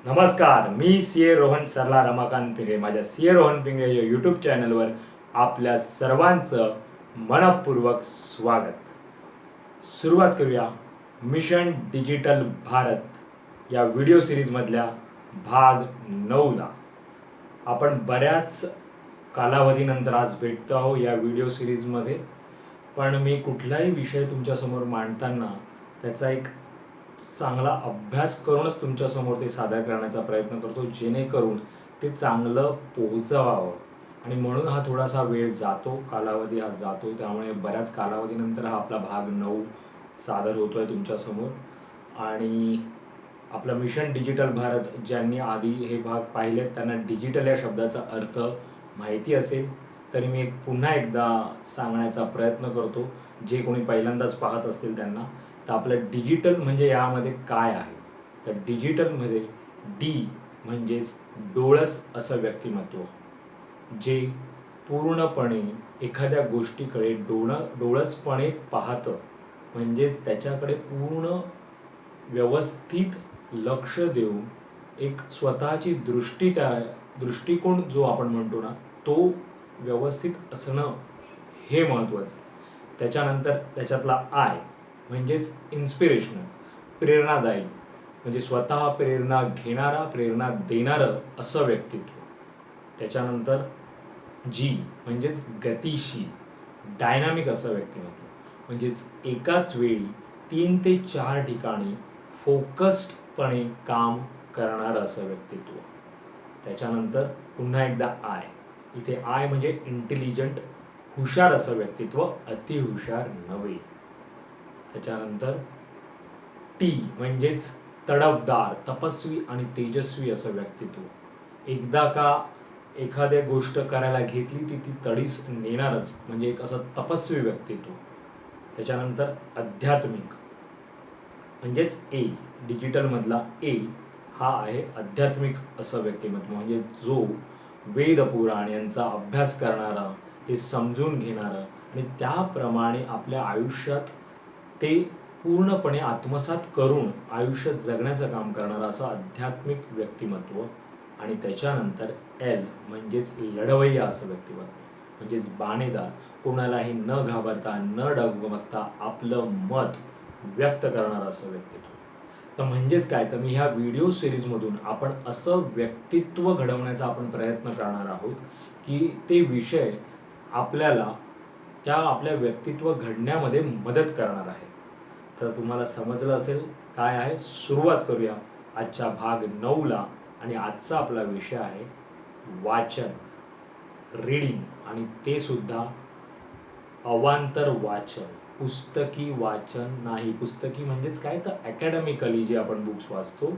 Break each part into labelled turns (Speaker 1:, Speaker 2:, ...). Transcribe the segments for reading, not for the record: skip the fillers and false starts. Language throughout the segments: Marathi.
Speaker 1: नमस्कार, मी सी रोहन सरला रमाकांत पिंगळे. माझ्या सी रोहन पिंगळे या यूट्यूब चॅनलवर आपल्या सर्वांचं मनपूर्वक स्वागत. सुरुवात करूया मिशन डिजिटल भारत या व्हिडिओ सिरीजमधल्या भाग 9ला. आपण बऱ्याच कालावधीनंतर आज भेटतो आहोत या व्हिडिओ सिरीजमध्ये. पण मी कुठलाही विषय तुमच्यासमोर मांडताना त्याचा एक चांगला अभ्यास करूनच तुमच्यासमोर ते सादर करण्याचा प्रयत्न करतो, जेणेकरून ते चांगलं पोहोचवावं. आणि म्हणून हा थोडासा वेळ जातो, कालावधी हा जातो. त्यामुळे बऱ्याच कालावधीनंतर हा आपला भाग 9 सादर होतो आहे तुमच्यासमोर. आणि आपलं मिशन डिजिटल भारत ज्यांनी आधी हे भाग पाहिलेत त्यांना डिजिटल या शब्दाचा अर्थ माहिती असेल, तरी मी पुन्हा एकदा सांगण्याचा प्रयत्न करतो. जे कोणी पहिल्यांदाच पाहत असतील त्यांना, तर आपलं डिजिटल म्हणजे यामध्ये काय आहे. तर डिजिटलमध्ये डी म्हणजेच डोळस असं व्यक्तिमत्व, जे पूर्णपणे एखाद्या गोष्टीकडे डोळसपणे पाहतं, म्हणजेच त्याच्याकडे पूर्ण व्यवस्थित लक्ष देऊन एक स्वतःची दृष्टिकोन जो आपण म्हणतो ना, तो व्यवस्थित असणं हे महत्त्वाचं. त्याच्यानंतर त्याच्यातला आय म्हणजेच इन्स्पिरेशनल, प्रेरणादायी, म्हणजे स्वतः प्रेरणा घेणारा, प्रेरणा देणारं असं व्यक्तित्व. त्याच्यानंतर जी म्हणजेच गतिशील, डायनामिक असं व्यक्तिमत्व, म्हणजेच एकाच वेळी 3 ते 4 ठिकाणी फोकस्डपणे काम करणारं असं व्यक्तित्व. त्याच्यानंतर पुन्हा एकदा आय. इथे आय म्हणजे इंटेलिजंट, हुशार असं व्यक्तित्व, अतिहुशार नव्हे. त्याच्यानंतर टी म्हणजेच तडफदार, तपस्वी आणि तेजस्वी असं व्यक्तित्व. एकदा का एखाद्या गोष्ट करायला घेतली ती तडीस नेणारच, म्हणजे एक असं तपस्वी व्यक्तित्व. त्याच्यानंतर आध्यात्मिक म्हणजेच ए, डिजिटलमधला ए हा आहे आध्यात्मिक असं व्यक्तिमत्व, म्हणजे जो वेद पुराण यांचा अभ्यास करणारा, ते समजून घेणारं आणि त्याप्रमाणे आपल्या आयुष्यात ते पूर्णपणे आत्मसात करून आयुष्य जगण्याचं काम करणारं असं आध्यात्मिक व्यक्तिमत्व. आणि त्याच्यानंतर एल म्हणजेच लढवय्या असं व्यक्तिमत्व, म्हणजेच बाणेदार, कोणालाही न घाबरता न डगमगता आपलं मत व्यक्त करणारं असं व्यक्तित्व. तर म्हणजेच काय, तर मी ह्या व्हिडिओ सिरीजमधून आपण असं व्यक्तित्व घडवण्याचा आपण प्रयत्न करणार आहोत की ते विषय आपल्याला त्या आपल्या व्यक्तित्व घडण्यामध्ये मदत करणार आहे. तर तुम्हाला समजलं असेल काय आहे. सुरुवात करूया आजच्या भाग 9ला. आणि आजचा आपला विषय आहे वाचन, रीडिंग, आणि ते सुद्धा अवांतर वाचन, पुस्तकी वाचन नाही. पुस्तकी म्हणजेच काय, तर अकॅडमिकली जे आपण बुक्स वाचतो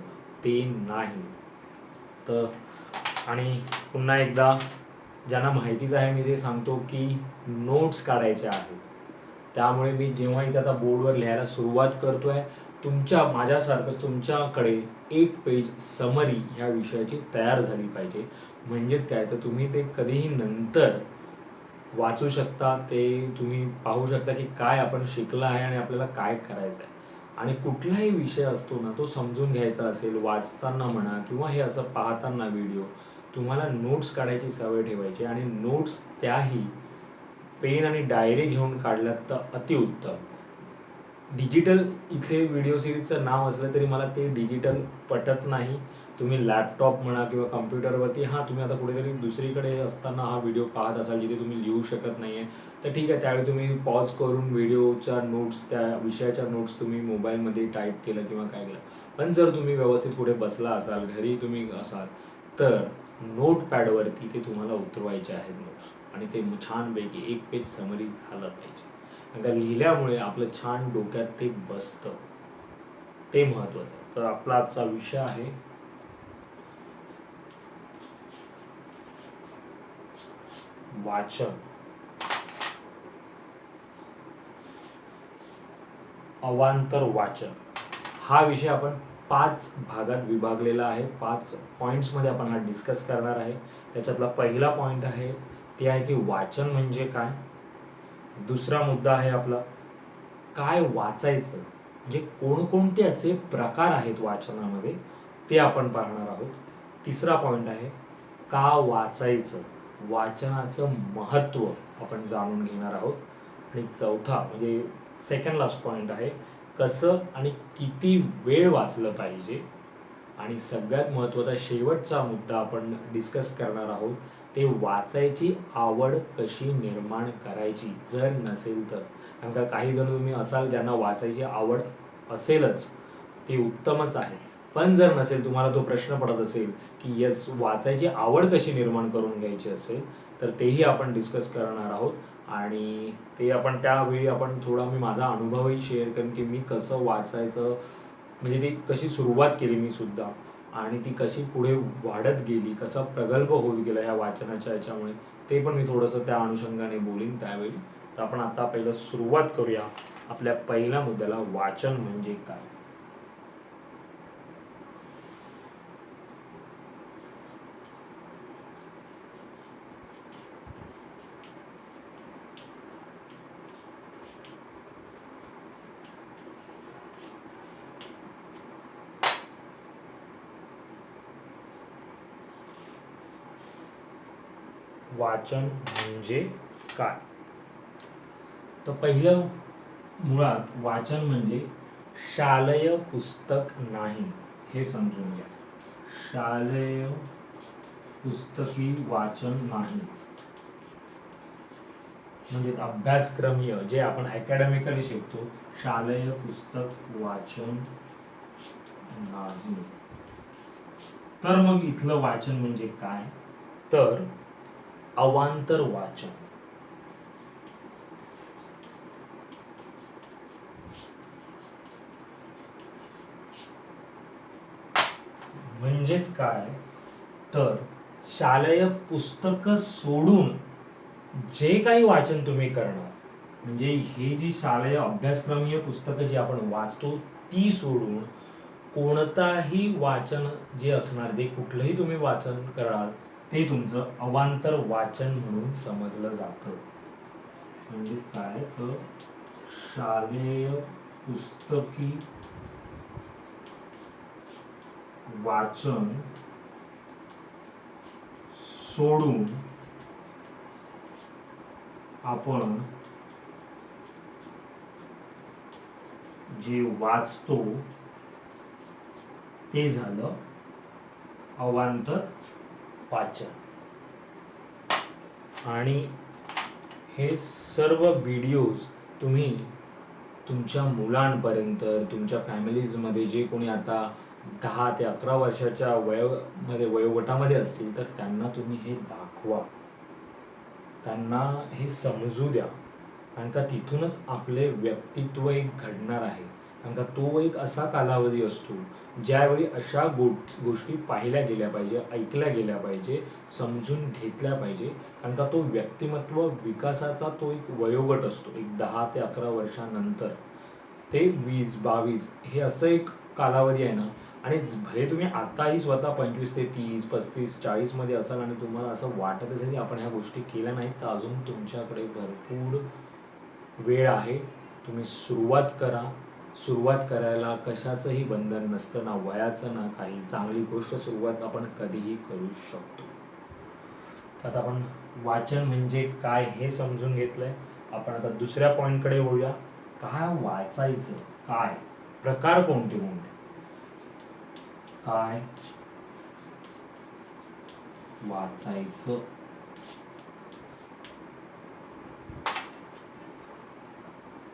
Speaker 1: ते नाही. तर आणि पुन्हा एकदा ज्यांना माहितीच आहे, मी जे सांगतो की नोट्स काढायच्या आहेत. त्यामुळे मी जेव्हा इथं आता बोर्डवर लिहायला सुरुवात करतोय, माझ्यासारखंच तुमच्याकडे एक पेज समरी ह्या विषयाची तयार झाली पाहिजे. म्हणजेच काय, तर तुम्ही ते कधीही नंतर वाचू शकता, ते तुम्ही पाहू शकता की काय आपण शिकलं आहे आणि आपल्याला काय करायचं आहे. आणि कुठलाही विषय असतो ना, तो समजून घ्यायचा असेल वाचताना म्हणा किंवा हे असं पाहताना व्हिडिओ, तुम्हाला नोट्स काढायची सवय ठेवायची. आणि नोट्स त्याही पेन आणि डायरी घेऊन काढल्यात तर अतिउत्तम. डिजिटल इथे व्हिडिओ सिरीजचं नाव असलं तरी मला ते डिजिटल पटत नाही. तुम्ही लॅपटॉप म्हणा किंवा कम्प्युटरवरती, तुम्ही आता कुठेतरी दुसरीकडे असताना हा व्हिडिओ पाहत असाल जिथे तुम्ही लिहू शकत नाही आहे, तर ठीक आहे, त्यावेळी तुम्ही पॉज करून व्हिडिओच्या नोट्स, त्या विषयाच्या नोट्स तुम्ही मोबाईलमध्ये टाईप केलं किंवा काय केलं. पण जर तुम्ही व्यवस्थित कुठे बसला असाल, घरी तुम्ही असाल, तर नोटपॅडवरती ते तुम्हाला उतरवायचे आहेत नोट्स. आणि ते छानपैकी एक पेज समरी झालं पाहिजे. कारण लिहिल्यामुळे आपलं छान डोक्यात ते बसतं, ते महत्त्वाचं. तर आपला आजचा विषय आहे वाचन, अवांतर वाचन. हा विषय आपण 5 भागात विभागलेला आहे. 5 पॉईंट्समध्ये आपण हा डिस्कस करणार आहे. त्याच्यातला पहिला पॉईंट आहे ते आहे की वाचन म्हणजे काय. दुसरा मुद्दा आहे आपला काय वाचायचं, म्हणजे कोणकोणते असे प्रकार आहेत वाचनामध्ये ते आपण पाहणार आहोत. तिसरा पॉईंट आहे का वाचायचं, वाचनाचं महत्त्व आपण जाणून घेणार आहोत. आणि चौथा म्हणजे सेकंड लास्ट पॉईंट आहे कसं आणि किती वेळ वाचलं पाहिजे. आणि सगळ्यात महत्त्वाचा शेवटचा मुद्दा आपण डिस्कस करणार आहोत ते वाचायची आवड कशी निर्माण करायची जर नसेल तर. कारण का काही जण तुम्ही असाल ज्यांना वाचायची आवड असेलच, ते उत्तमच आहे. पण जर नसेल, तुम्हाला तो प्रश्न पडत असेल की यस वाचायची आवड कशी निर्माण करून घ्यायची असेल, तर तेही आपण डिस्कस करणार आहोत. आणि ते आपण त्यावेळी आपण थोडा मी माझा अनुभवही शेअर करेन की मी कसं वाचायचं, म्हणजे ती कशी सुरुवात केली मी सुद्धा आणि ती कशी पुढे वाढत गेली, कसा प्रगल्भ होत गेला या वाचनाच्या याच्यामुळे, ते पण मी थोडंसं त्या अनुषंगाने बोलीन त्यावेळी. तर आपण आता पहिलं सुरुवात करूया आपल्या पहिल्या मुद्द्याला, वाचन म्हणजे काय. वाचन म्हणजे काय. तर पहिलं मुळात वाचन म्हणजे शालेय पुस्तक नाही हे समजून घ्या. शालेय पुस्तकी वाचन नाही म्हणजेच अभ्यासक्रमीय जे आपण अकॅडमिकली शिकतो, शालेय पुस्तक वाचन नाही. तर मग इथलं वाचन म्हणजे काय, तर अवांतर वाचन. म्हणजेच काय, तर शालेय पुस्तकं सोडून जे काही वाचन तुम्ही करणार, म्हणजे हे जी शालेय अभ्यासक्रमीय पुस्तकं जी आपण वाचतो ती सोडून कोणताही वाचन जे असणार, ते कुठलंही तुम्ही वाचन कराल ते तुमचं अवांतर वाचन म्हणून समजलं जातं. म्हणजेच काय, तर शालेय पुस्तकी वाचन सोडून आपण जे वाचतो ते झालं अवांतर वाचन. आणि हे सर्व व्हिडिओज तुम्ही तुमच्या मुलांपर्यंत, तुमच्या फॅमिलीजमध्ये जे कोणी आता 10 ते 11 वर्षाच्या वयोगटामध्ये असतील तर त्यांना तुम्ही हे दाखवा, त्यांना हे समजू द्या. कारण का तिथूनच आपले व्यक्तित्व एक घडणार आहे. कारण का तो एक असा कालावधी असतो ज्यावेळी अशा गोष्टी पाहिल्या गेल्या पाहिजे, ऐकल्या गेल्या पाहिजे, समजून घेतल्या पाहिजे. कारण का तो व्यक्तिमत्व विकासाचा तो एक वयोगट असतो, एक 10 ते 11 वर्षानंतर ते 20-22 हे असं एक कालावधी आहे ना. आणि भले तुम्ही आताही स्वतः 25 ते 30, 35, 40 मध्ये असाल आणि तुम्हाला असं वाटत असेल की आपण ह्या गोष्टी केल्या नाहीत, तर अजून तुमच्याकडे भरपूर वेळ आहे. तुम्ही सुरुवात करा. सुरुवात करायला कशाचंही बंधन नसतं, ना वयाचं ना काही. चांगली गोष्ट सुरुवात आपण कधीही करू शकतो. तर आता आपण वाचन म्हणजे काय हे समजून घेतलंय. आपण आता दुसऱ्या पॉईंटकडे वळूया. काय वाचायचं, काय प्रकार कोणते कोणते, काय वाचायचं.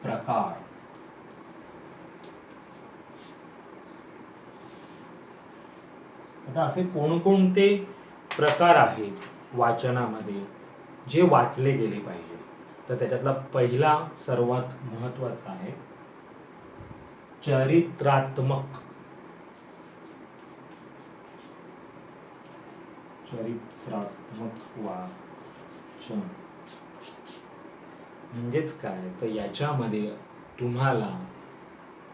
Speaker 1: प्रकार, आता असे कोणकोणते प्रकार आहेत वाचनामध्ये जे वाचले गेले पाहिजे. तर त्याच्यातला पहिला सर्वात महत्वाचा आहे चरित्रात्मक. चरित्रात्मक वाचन म्हणजेच काय, तर याच्यामध्ये तुम्हाला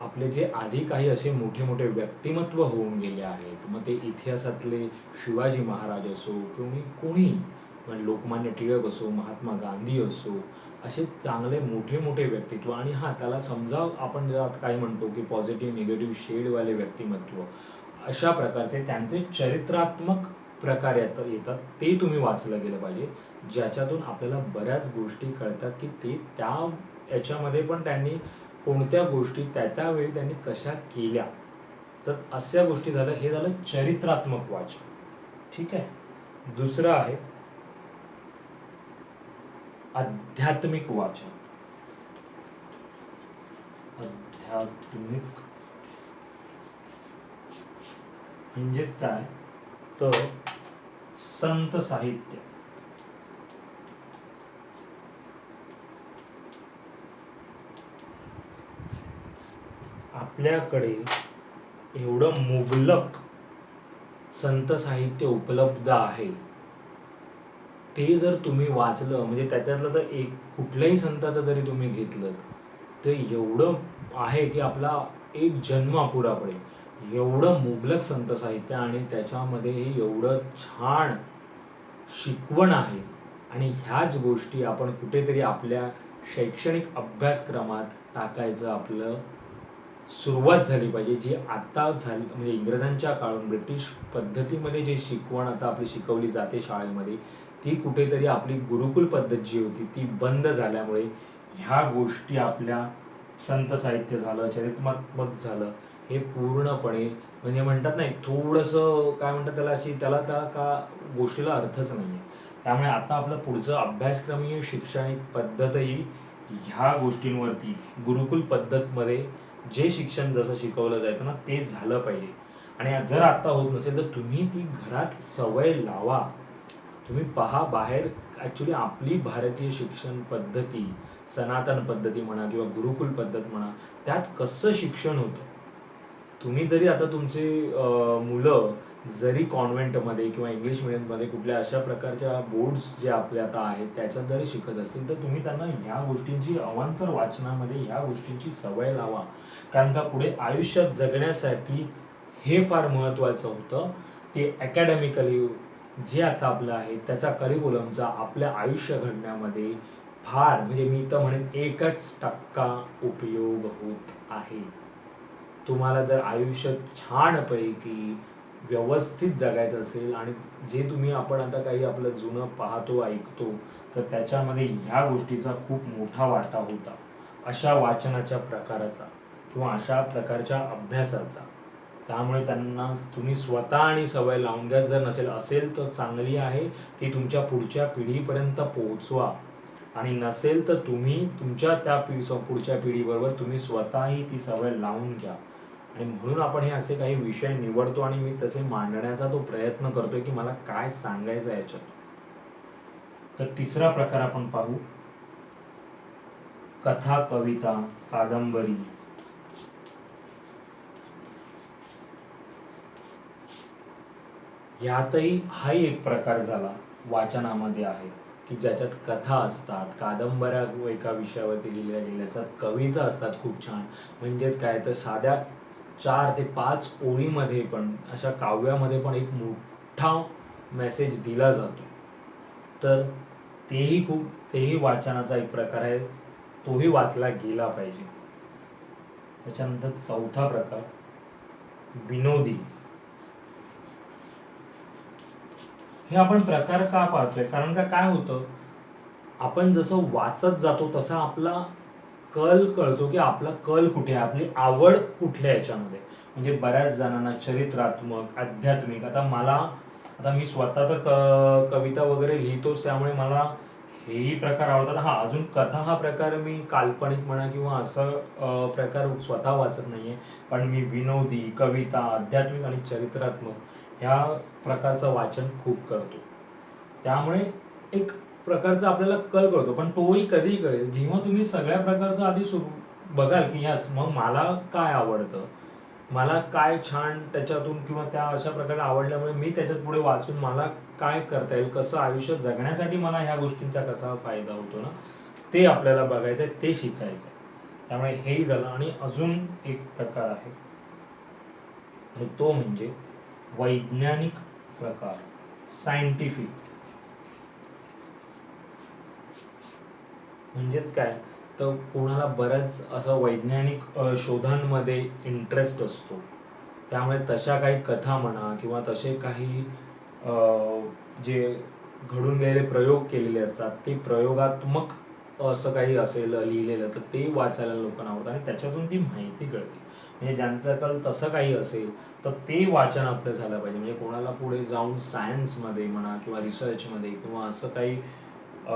Speaker 1: आपले जे आधी काही असे मोठे मोठे व्यक्तिमत्व होऊन गेले आहेत, मग ते इतिहासातले शिवाजी महाराज असो किंवा कोणी, लोकमान्य टिळक असो, महात्मा गांधी असो, असे चांगले मोठे मोठे व्यक्तित्व. आणि त्याला समजा आपण ज्यात काय म्हणतो की पॉझिटिव्ह निगेटिव्ह शेडवाले व्यक्तिमत्व, अशा प्रकारचे त्यांचे चरित्रात्मक प्रकार येतात ते तुम्ही वाचलं गेलं पाहिजे, ज्याच्यातून आपल्याला बऱ्याच गोष्टी कळतात की ते त्या याच्यामध्ये पण त्यांनी कोणत्या गोष्टी त्या त्यावेळी त्यांनी कशा केल्या. तर अशा गोष्टी झाल्या. हे झालं चरित्रात्मक वाचन. ठीक आहे. दुसरं आहे आध्यात्मिक वाचन. आध्यात्मिक म्हणजेच काय, तर संत साहित्य. आपल्याकडे एवढं मुबलक संत साहित्य उपलब्ध आहे, ते जर तुम्ही वाचलं म्हणजे त्याच्यातलं तर एक कुठल्याही संताचं जरी तुम्ही घेतलं तर एवढं आहे की आपला एक जन्म अपुरा पडेल. एवढं मुबलक संत साहित्य आणि त्याच्यामध्ये एवढं छान शिकवण आहे. आणि ह्याच गोष्टी आपण कुठेतरी आपल्या शैक्षणिक अभ्यासक्रमात टाकायचं आपलं सुरुवात झाली पाहिजे. जी आता झाली म्हणजे इंग्रजांच्या काळून ब्रिटिश पद्धतीमध्ये जे शिकवण आता आपली शिकवली जाते शाळेमध्ये, ती कुठेतरी आपली गुरुकुल पद्धत जी होती ती बंद झाल्यामुळे ह्या गोष्टी आपल्या संत साहित्य झालं, चरित्रात्मक झालं, हे पूर्णपणे म्हणजे म्हणतात नाही थोडंसं काय म्हणतात त्याला, अशी त्याला त्याला का गोष्टीला अर्थच नाही आहे. त्यामुळे आता आपलं पुढचं अभ्यासक्रमीय शैक्षणिक पद्धतही ह्या गोष्टींवरती गुरुकुल पद्धतमध्ये जे शिक्षण जसं शिकवलं जायचं ना ते झालं पाहिजे. आणि जर आता होत नसेल तर तुम्ही ती घरात सवय लावा. तुम्ही पहा बाहेर ॲक्च्युली आपली भारतीय शिक्षण पद्धती, सनातन पद्धती म्हणा किंवा गुरुकुल पद्धत म्हणा, त्यात कसं शिक्षण होतं. तुम्ही जरी आता तुमचे मुलं जरी कॉन्व्हेंटमध्ये किंवा इंग्लिश मिडियममध्ये कुठल्या अशा प्रकारच्या बोर्ड्स जे आपले आता आहेत त्याच्यात जरी शिकत असतील, तर तुम्ही त्यांना ह्या गोष्टींची अवांतर वाचनामध्ये ह्या गोष्टींची सवय लावा. कारण का पुढे आयुष्यात जगण्यासाठी हे फार महत्त्वाचं होतं. ते अकॅडमिकली जे आता आपलं आहे त्याच्या करिक्युलमचा आपल्या आयुष्य घडण्यामध्ये फार म्हणजे मी तर म्हणेन 1% उपयोग होत आहे. तुम्हाला जर आयुष्य छानपैकी व्यवस्थित जगायचं असेल आणि जे तुम्ही आपण आता काही आपलं जुनं पाहतो ऐकतो तर त्याच्यामध्ये ह्या गोष्टीचा खूप मोठा वाटा होता, अशा वाचनाच्या प्रकाराचा किंवा अशा प्रकारच्या अभ्यासाचा. त्यामुळे त्यांना तुम्ही स्वतः आणि सवय लावून घ्या. जर असेल तर चांगली आहे, ती तुमच्या पुढच्या पिढीपर्यंत पोहोचवा. आणि नसेल तर तुम्ही तुमच्या त्या पुढच्या पिढीबरोबर तुम्ही स्वतःही ती सवय लावून घ्या. आणि म्हणून आपण हे असे काही विषय निवडतो आणि मी तसे मांडण्याचा तो प्रयत्न करतोय की मला काय सांगायचं आहे याच्यात. तर तिसरा प्रकार आपण पाहू, कथा, कविता, कादंबरी. यातही हाही एक प्रकार झाला वाचनामध्ये आहे की ज्याच्यात कथा असतात, कादंबऱ्या एका विषयावरती लिहिल्या गेलेल्या असतात, कविता असतात खूप छान. म्हणजेच काय तर साध्या 4 ते 5 ओळीमध्ये पण अशा काव्यामध्ये पण एक मोठा मेसेज दिला जातो. तर तेही वाचनाचा एक प्रकार आहे, तोही वाचला गेला पाहिजे. त्याच्यानंतर चौथा प्रकार विनोदी. हे आपण प्रकार का पाहतोय, कारण का काय होतं, आपण जसं वाचत जातो तसा आपला कल कळतो की आपला कल कुठे आहे, आपली आवड कुठल्या याच्यामध्ये. म्हणजे बऱ्याच जणांना चरित्रात्मक, आध्यात्मिक, आता मी स्वतः तर कविता वगैरे लिहितोच त्यामुळे मला हेही प्रकार आवडतात. हा अजून कथा हा प्रकार मी काल्पनिक म्हणा किंवा असं प्रकार स्वतः वाचत नाहीये, पण मी विनोदी, कविता, आध्यात्मिक आणि चरित्रात्मक ह्या प्रकारचं वाचन खूप करतो. त्यामुळे एक प्रकारचा आपल्याला कल कळतो. पण तोही कधी कळेल जेव्हा तुम्ही सगळ्या प्रकारचं आधी बघाल की यस मग मला काय आवडतं, मला काय छान त्याच्यातून किंवा त्या अशा प्रकारे आवडल्यामुळे मी त्याच्यात पुढे वाचून मला काय करता येईल, कसं आयुष्य जगण्यासाठी मला ह्या गोष्टींचा कसा फायदा होतो ना, ते आपल्याला बघायचं आहे, ते शिकायचं आहे. त्यामुळे हेही झालं. आणि अजून एक प्रकार आहे आणि तो म्हणजे वैज्ञानिक प्रकार, सायंटिफिक. म्हणजेच काय तर कोणाला बऱ्याच असं वैज्ञानिक शोधांमध्ये इंटरेस्ट असतो त्यामुळे तशा काही कथा म्हणा किंवा तसे काही जे घडून गेलेले प्रयोग केलेले असतात ते प्रयोगात्मक असं काही असेल लिहिलेलं तर ते वाचायला लोकांना आवडतं आणि त्याच्यातून ती माहिती कळते. म्हणजे ज्यांचं कल तसं काही असेल तर ते वाचन आपलं झालं पाहिजे. म्हणजे कोणाला पुढे जाऊन सायन्समध्ये म्हणा किंवा रिसर्चमध्ये किंवा असं काही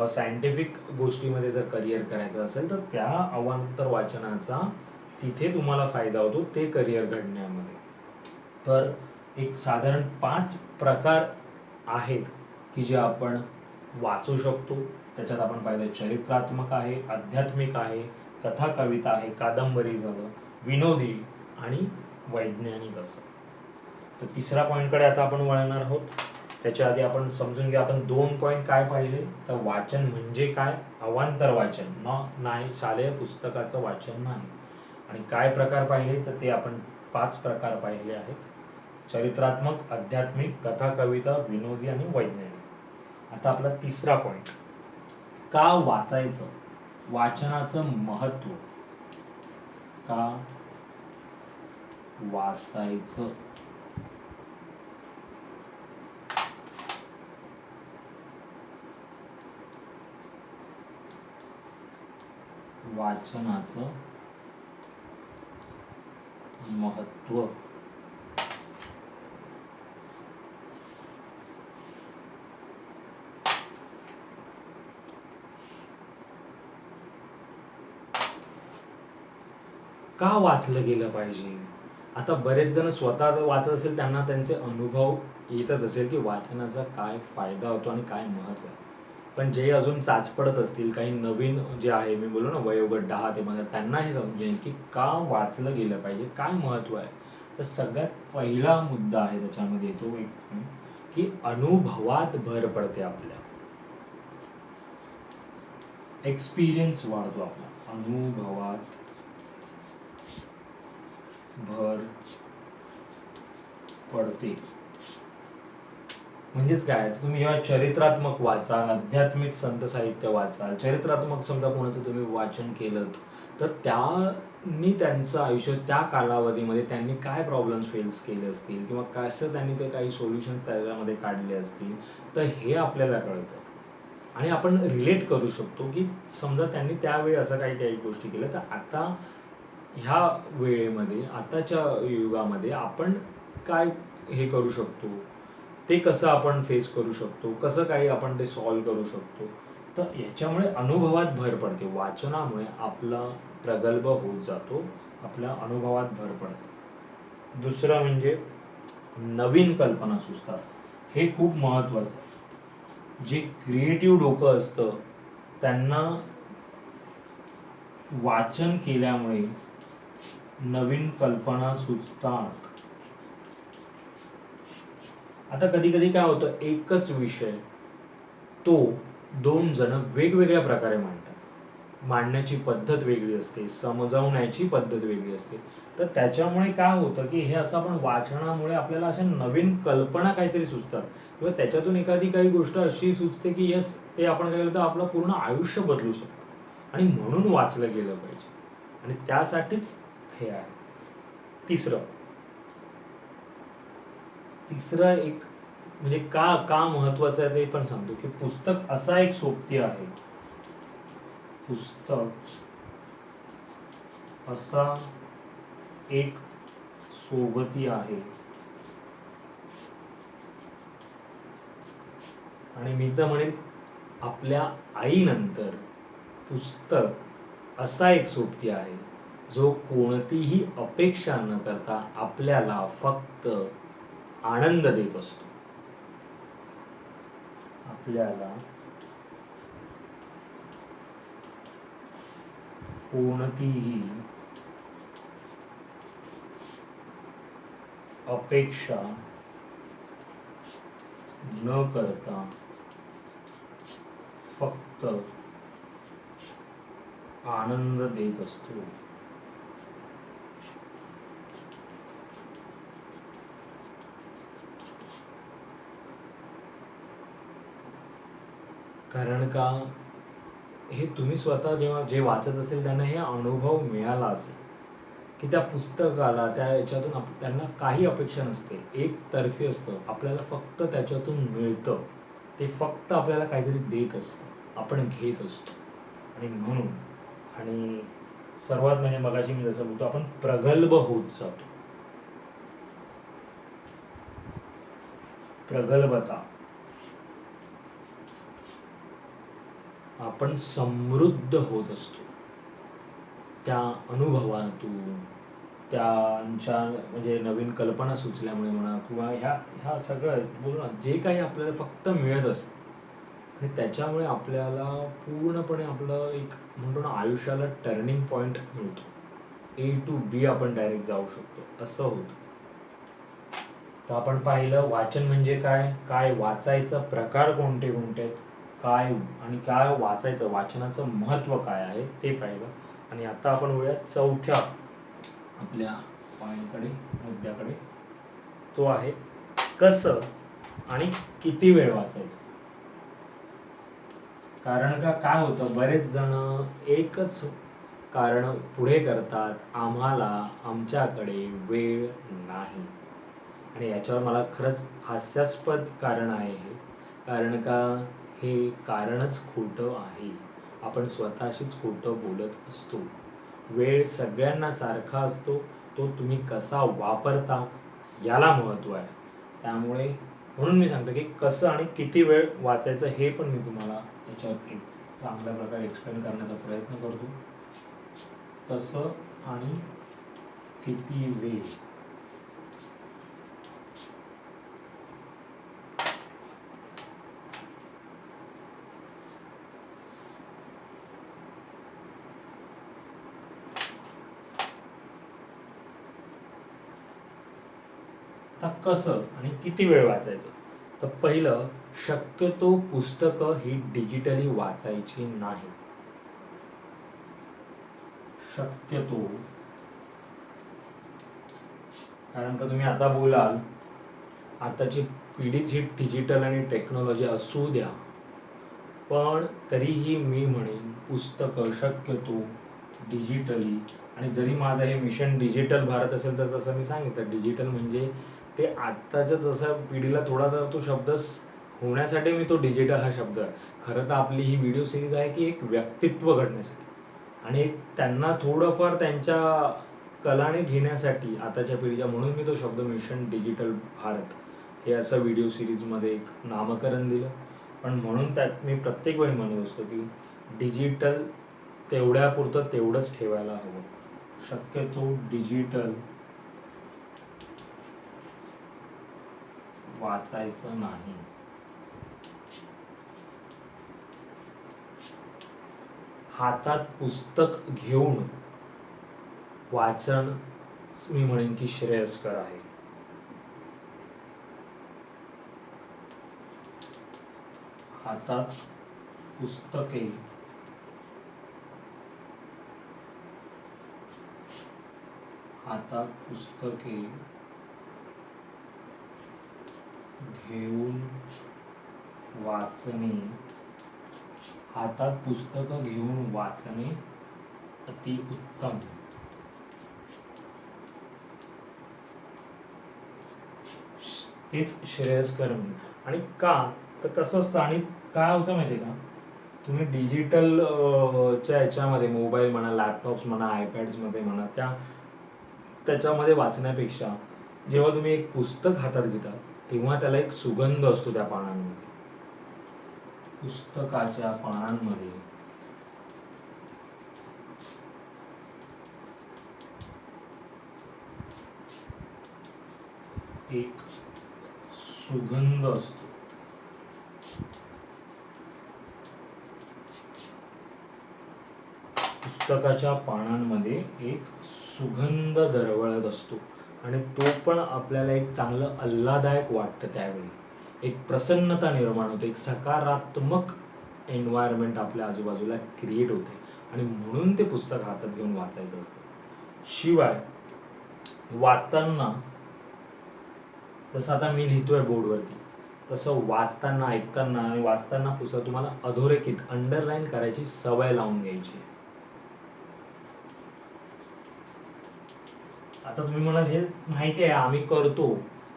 Speaker 1: सायंटिफिक गोष्टीमध्ये जर करिअर करायचं असेल तर त्या अवांतर वाचनाचा तिथे तुम्हाला फायदा होतो ते करिअर घडण्यामध्ये. तर एक साधारण 5 प्रकार आहेत की जे आपण वाचू शकतो. त्याच्यात आपण पाहिलं चरित्रात्मक आहे, आध्यात्मिक आहे, कथा कविता आहे, कादंबरी झालं, विनोदी आणि वैज्ञानिक असं. तर तिसऱ्या पॉईंटकडे आता आपण वळणार आहोत. त्याच्या आधी आपण समजून घ्या आपण 2 पॉईंट काय पाहिले. तर वाचन म्हणजे काय, अवांतर वाचन नाही, शालेय पुस्तकाचं वाचन नाही. आणि काय प्रकार पाहिले तर ते आपण 5 प्रकार पाहिले आहेत. चरित्रात्मक, आध्यात्मिक, कथा कविता, विनोदी आणि वैज्ञानिक. आता आपला तिसरा पॉईंट, का वाचायचं, वाचनाचं महत्व, का वाचायचं. वाचनाचं महत्व. का वाचलं गेलं पाहिजे. आता बरेच जण स्वतः वाचत असेल त्यांना त्यांचे अनुभव येतच असेल की वाचनाचा काय फायदा होतो आणि काय महत्व आहे. पण जे अजून चाचपडत असतील, काही नवीन जे आहे, मी बोललो ना वयोगट 10 ते 15, त्यांना हे समजेल की का वाचलं गेलं पाहिजे, काय महत्व आहे. तर सगळ्यात पहिला मुद्दा आहे त्याच्यामध्ये येतो एक की अनुभवात भर पडते, आपल्या एक्सपिरियन्स वाढतो, आपला अनुभवात भर पडते. म्हणजेच काय, तुम्ही जेव्हा चरित्रात्मक वाचाल, आध्यात्मिक संत साहित्य वाचाल, चरित्रात्मक समजा कोणाचं तुम्ही वाचन केलं तर त्यांनी त्यांचं आयुष्य त्या कालावधीमध्ये त्यांनी काय प्रॉब्लेम्स फेस केले असतील किंवा कसं त्यांनी ते काही सोल्युशन्स त्याच्यामध्ये काढले असतील तर हे आपल्याला कळतं आणि आपण रिलेट करू शकतो की समजा त्यांनी त्यावेळी असं काही काही गोष्टी केल्या तर आता ह्या वेळेमध्ये, आताच्या युगामध्ये आपण काय हे करू शकतो, ते कसं आपण फेस करू शकतो, कसं काही आपण ते सॉल्व करू शकतो. तर याच्यामुळे अनुभवात भर पडते. वाचनामुळे आपला प्रगल्भ होत जातो, आपल्या अनुभवात भर पडते. दुसरं म्हणजे नवीन कल्पना सुचतात. हे खूप महत्त्वाचं आहे. जे क्रिएटिव्ह डोकं असतं त्यांना वाचन केल्यामुळे नवीन कल्पना सुचतात. आता कधी कधी काय होतं, एकच विषय तो 2 जण वेगवेगळ्या प्रकारे मांडतात. मांडण्याची पद्धत वेगळी असते, समजावण्याची पद्धत वेगळी असते. तर त्याच्यामुळे काय होतं की हे असं आपण वाचनामुळे आपल्याला अशा नवीन कल्पना काहीतरी सुचतात किंवा त्याच्यातून एखादी काही गोष्ट अशी सुचते की यस, ते आपण काय केलं तर आपलं पूर्ण आयुष्य बदलू शकतं आणि म्हणून वाचलं गेलं पाहिजे आणि त्यासाठीच हे आहे. तिसरं एक म्हणजे का का महत्वाचं आहे ते पण सांगतो की पुस्तक असा एक सोबती आहे, पुस्तक असा एक सोबती आहे आणि मी तर म्हणेन आपल्या आईनंतर पुस्तक असा एक सोबती आहे जो कोणतीही अपेक्षा न करता आपल्याला फक्त आनंद देत असतो. आपल्याला कोणतीही अपेक्षा न करता फक्त आनंद देत असतो. कारण का, हे तुम्ही स्वतः जेव्हा जे वाचत असेल त्यांना हे अनुभव मिळाला असेल की त्या पुस्तकाला त्या याच्यातून त्यांना काही अपेक्षा नसते, एकतर्फी असतं, आपल्याला फक्त त्याच्यातून मिळतं, ते फक्त आपल्याला काहीतरी देत असतं, आपण घेत असतो. आणि म्हणून आणि सर्वात म्हणजे मगाशी मी जसं बोलतो, आपण प्रगल्भ होत जातो. प्रगल्भता, आपण समृद्ध होत असतो त्या अनुभवातून, त्यांच्या म्हणजे नवीन कल्पना सुचल्यामुळे म्हणा, किंवा ह्या सगळं बोलू ना, जे काही आपल्याला फक्त मिळत असतं आणि त्याच्यामुळे आपल्याला पूर्णपणे आपलं एक म्हणतो ना, आयुष्याला टर्निंग पॉईंट मिळतो. A to B आपण डायरेक्ट जाऊ शकतो, असं होतं. तर आपण पाहिलं वाचन म्हणजे काय, काय वाचायचं, प्रकार कोणते कोणते आहेत, काय आणि काय वाचायचं, वाचनाचं महत्त्व काय आहे ते पाहिलं. आणि आता आपण वळूया चौथ्या आपल्या पॉईंटकडे, मुद्द्याकडे. तो आहे कसं आणि किती वेळ वाचायचं. कारण का काय होतं, बरेच जण एकच कारण पुढे करतात, आम्हाला आमच्याकडे वेळ नाही. आणि याच्यावर मला खरंच हास्यास्पद कारण आहे हे. कारण का हे कारणच खोटं आहे. आपण स्वतःशीच खोटं बोलत असतो. वेळ सगळ्यांना सारखा असतो, तो तुम्ही कसा वापरता याला महत्त्व आहे. त्यामुळे म्हणून मी सांगतो की कसं आणि किती वेळ वाचायचं हे पण मी तुम्हाला याच्यावर एक चांगल्या प्रकारे एक्सप्लेन करण्याचा प्रयत्न करतो. कसं आणि किती वेळ. आता कसं आणि किती वेळ वाचायचं. तर पहिलं, शक्यतो पुस्तकं ही डिजिटली वाचायची नाही. शक्यतो, कारण का तुम्ही आता बोलाल आताची पिढीच ही डिजिटल आणि टेक्नॉलॉजी असू द्या, पण तरीही मी म्हणेन पुस्तकं शक्यतो डिजिटली. आणि जरी माझं हे मिशन डिजिटल भारत असेल, तर तसं मी सांगितलं डिजिटल म्हणजे ते आत्ताच्या तसं पिढीला थोडा तर तो शब्दच होण्यासाठी मी तो डिजिटल हा शब्द आहे. खरं तर आपली ही व्हिडिओ सिरीज आहे की एक व्यक्तित्व घडण्यासाठी आणि त्यांना थोडंफार त्यांच्या कलाने घेण्यासाठी आताच्या पिढीच्या, म्हणून मी तो शब्द मिशन डिजिटल भारत हे असं व्हिडिओ सिरीजमध्ये एक नामकरण दिलं. पण म्हणून त्यात मी प्रत्येक वेळी म्हणत असतो की डिजिटल तेवढ्यापुरतं तेवढंच ठेवायला हवं. शक्यतो डिजिटल वाचायचं नाही. हातात पुस्तक घेऊन वाचन मी म्हणेन की श्रेयस्कर आहे. हातात पुस्तके घेऊन वाचणे, हातात पुस्तकं घेऊन वाचणे अति उत्तम. तेच श्रेयस्कर. आणि का तर कसं असतं आणि काय होतं माहिती आहे का, तुम्ही डिजिटल च्या ह्याच्यामध्ये मोबाईल म्हणा, लॅपटॉप्स म्हणा, आयपॅड्समध्ये म्हणा, त्याच्यामध्ये वाचण्यापेक्षा जेव्हा तुम्ही एक पुस्तक हातात घेता तेव्हा त्याला एक सुगंध असतो. त्या पानांमध्ये, पुस्तकाच्या पानांमध्ये एक सुगंध असतो. पुस्तकाच्या पानांमध्ये एक सुगंध दरवळत असतो आणि तो पण आपल्याला एक चांगलं आल्हाददायक वाटतं. त्यावेळी एक प्रसन्नता निर्माण होते, एक सकारात्मक एन्व्हायरमेंट आपल्या आजूबाजूला क्रिएट होते आणि म्हणून ते पुस्तक हातात घेऊन वाचायचं असतं. शिवाय वाचताना, जसं आता मी लिहितोय बोर्डवरती, तसं वाचताना, ऐकताना आणि वाचताना पुस्तक तुम्हाला अधोरेखित अंडरलाईन करायची सवय लावून घ्यायची. आता तुम्ही म्हणाल हे माहिती आहे आम्ही करतो,